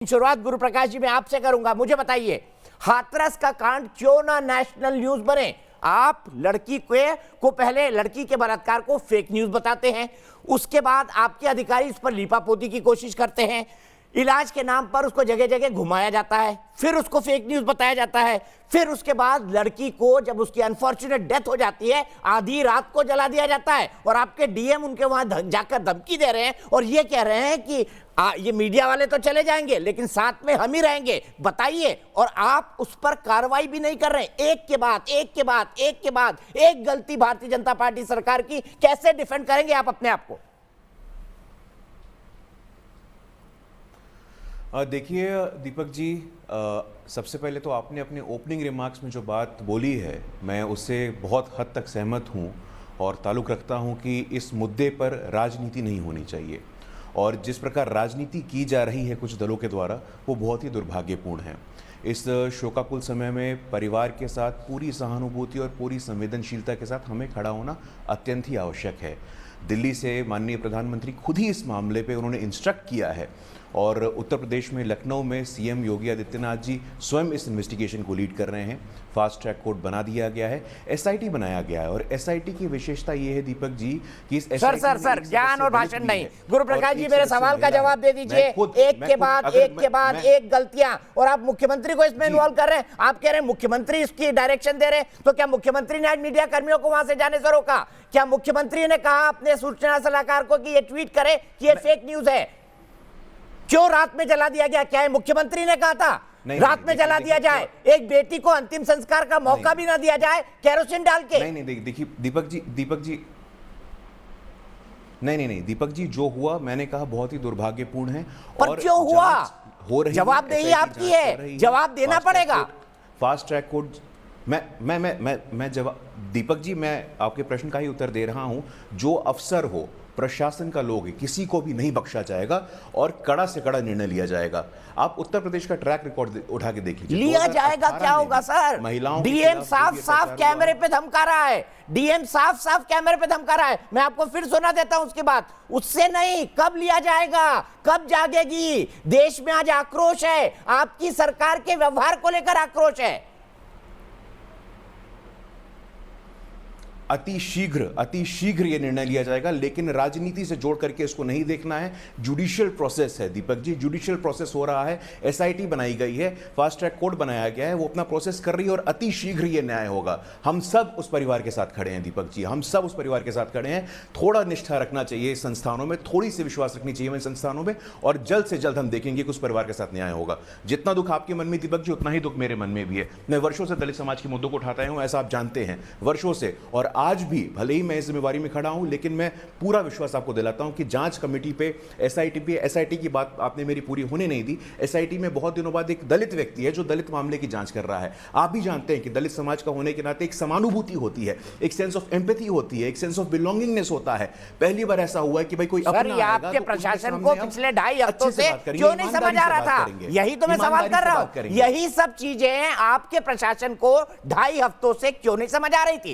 शुरुआत गुरु प्रकाश जी मैं आपसे करूंगा। मुझे बताइए, हाथरस का कांड क्यों ना नेशनल न्यूज बने? आप लड़की को पहले लड़की के बलात्कार को फेक न्यूज बताते हैं, उसके बाद आपके अधिकारी इस पर लीपापोती की कोशिश करते हैं, इलाज के नाम पर उसको जगह जगह घुमाया जाता है, फिर उसको फेक न्यूज बताया जाता है, फिर उसके बाद लड़की को जब उसकी अनफॉर्चुनेट डेथ हो जाती है आधी रात को जला दिया जाता है और आपके डीएम उनके वहां जाकर धमकी दे रहे हैं और ये कह रहे हैं कि ये मीडिया वाले तो चले जाएंगे लेकिन साथ में हम ही रहेंगे। बताइए, और आप उस पर कार्रवाई भी नहीं कर रहे। एक के बाद एक गलती भारतीय जनता पार्टी सरकार की, कैसे डिफेंड करेंगे आप अपने आप को? देखिए दीपक जी, सबसे पहले तो आपने अपने ओपनिंग रिमार्क्स में जो बात बोली है मैं उससे बहुत हद तक सहमत हूं और ताल्लुक़ रखता हूं कि इस मुद्दे पर राजनीति नहीं होनी चाहिए और जिस प्रकार राजनीति की जा रही है कुछ दलों के द्वारा वो बहुत ही दुर्भाग्यपूर्ण है। इस शोकाकुल समय में परिवार के साथ पूरी सहानुभूति और पूरी संवेदनशीलता के साथ हमें खड़ा होना अत्यंत ही आवश्यक है। दिल्ली से माननीय प्रधानमंत्री खुद ही इस मामले पे उन्होंने इंस्ट्रक्ट किया है और उत्तर प्रदेश में लखनऊ में सीएम योगी आदित्यनाथ जी स्वयं इस इन्वेस्टिगेशन को लीड कर रहे हैं। फास्ट ट्रैक कोर्ट बना दिया गया है, एसआईटी बनाया गया है और एसआईटी की विशेषता ये है दीपक जी कि इस सर ज्ञान और भाषण नहीं। गुरु प्रकाश जी मेरे सवाल का जवाब दे दीजिए। एक के बाद एक गलतियां और आप मुख्यमंत्री को इसमें इन्वॉल्व कर रहे हैं। आप कह रहे हैं मुख्यमंत्री इसकी डायरेक्शन दे रहे हैं, तो क्या मुख्यमंत्री ने आज मीडिया कर्मियों को वहां से जाने से रोका? क्या मुख्यमंत्री ने कहा अपने सूचना सलाहकार को कि ये ट्वीट करे कि ये फेक न्यूज है? क्यों रात में जला दिया गया? क्या है मुख्यमंत्री ने कहा था रात में जला दिया जाए? एक बेटी को अंतिम संस्कार का मौका भी ना दिया जाए केरोसिन डाल के? नहीं देखिए दीपक जी जो हुआ मैंने कहा बहुत ही दुर्भाग्यपूर्ण है। और क्यों हुआ? हो रही जवाबदेही आपकी है, जवाब देना पड़ेगा। फास्ट ट्रैक कोर्ट मैं जवाब दीपक जी मैं आपके प्रश्न का ही उत्तर दे रहा हूं। जो अफसर हो, प्रशासन का लोग है, किसी को भी नहीं बख्शा जाएगा और कड़ा से कड़ा निर्णय लिया जाएगा। आप उत्तर प्रदेश का ट्रैक रिकॉर्ड उठा के देख लीजिए। लिया जाएगा क्या होगा सर? महिलाओं डीएम साफ कैमरे पे धमका रहा है, डीएम साफ कैमरे पे धमका रहा है। मैं आपको फिर सुना देता हूं उसकी बात। उससे नहीं, कब लिया जाएगा, कब जागेगी? देश में आज आक्रोश है, आपकी सरकार के व्यवहार को लेकर आक्रोश है। अति शीघ्र ये निर्णय लिया जाएगा, लेकिन राजनीति से जोड़ करके इसको नहीं देखना है। जुडिशियल प्रोसेस है दीपक जी, जुडिशियल प्रोसेस हो रहा है। एसआईटी बनाई गई है, फास्ट ट्रैक कोर्ट बनाया गया है, वो अपना प्रोसेस कर रही है और अति शीघ्र ये न्याय होगा। हम सब उस परिवार के साथ खड़े हैं दीपक जी, हम सब उस परिवार के साथ खड़े हैं। थोड़ा निष्ठा रखना चाहिए इस संस्थानों में, थोड़ी सी विश्वास रखनी चाहिए इन संस्थानों में और जल्द से जल्द हम देखेंगे कि उस परिवार के साथ न्याय होगा। जितना दुख आपके मन में दीपक जी उतना ही दुख मेरे मन में भी है। मैं वर्षों से दलित समाज के मुद्दों को उठाता हूं, ऐसा आप जानते हैं, वर्षों से। और आज भी भले ही मैं इस जिम्मेवारी में खड़ा हूं लेकिन मैं पूरा विश्वास आपको दिलाता हूं कि जांच कमेटी पे एसआईटी की बात आपने मेरी पूरी होने नहीं दी। एसआईटी में बहुत दिनों बाद एक दलित व्यक्ति है जो दलित मामले की जांच कर रहा है। आप भी जानते हैं कि दलित समाज का होने के नाते एक समानुभूति होती है, एक सेंस ऑफ एम्पैथी होती है, एक सेंस ऑफ बिलोंगिंगनेस होता है। पहली बार ऐसा हुआ है कि भाई कोई अपना आपके प्रशासन को पिछले 2.5 हफ्तों से क्यों नहीं समझ आ रहा था? यही तो मैं सवाल कर रहा हूं। यही सब चीजें आपके प्रशासन को 2.5 हफ्तों से क्यों नहीं समझ आ रही थी?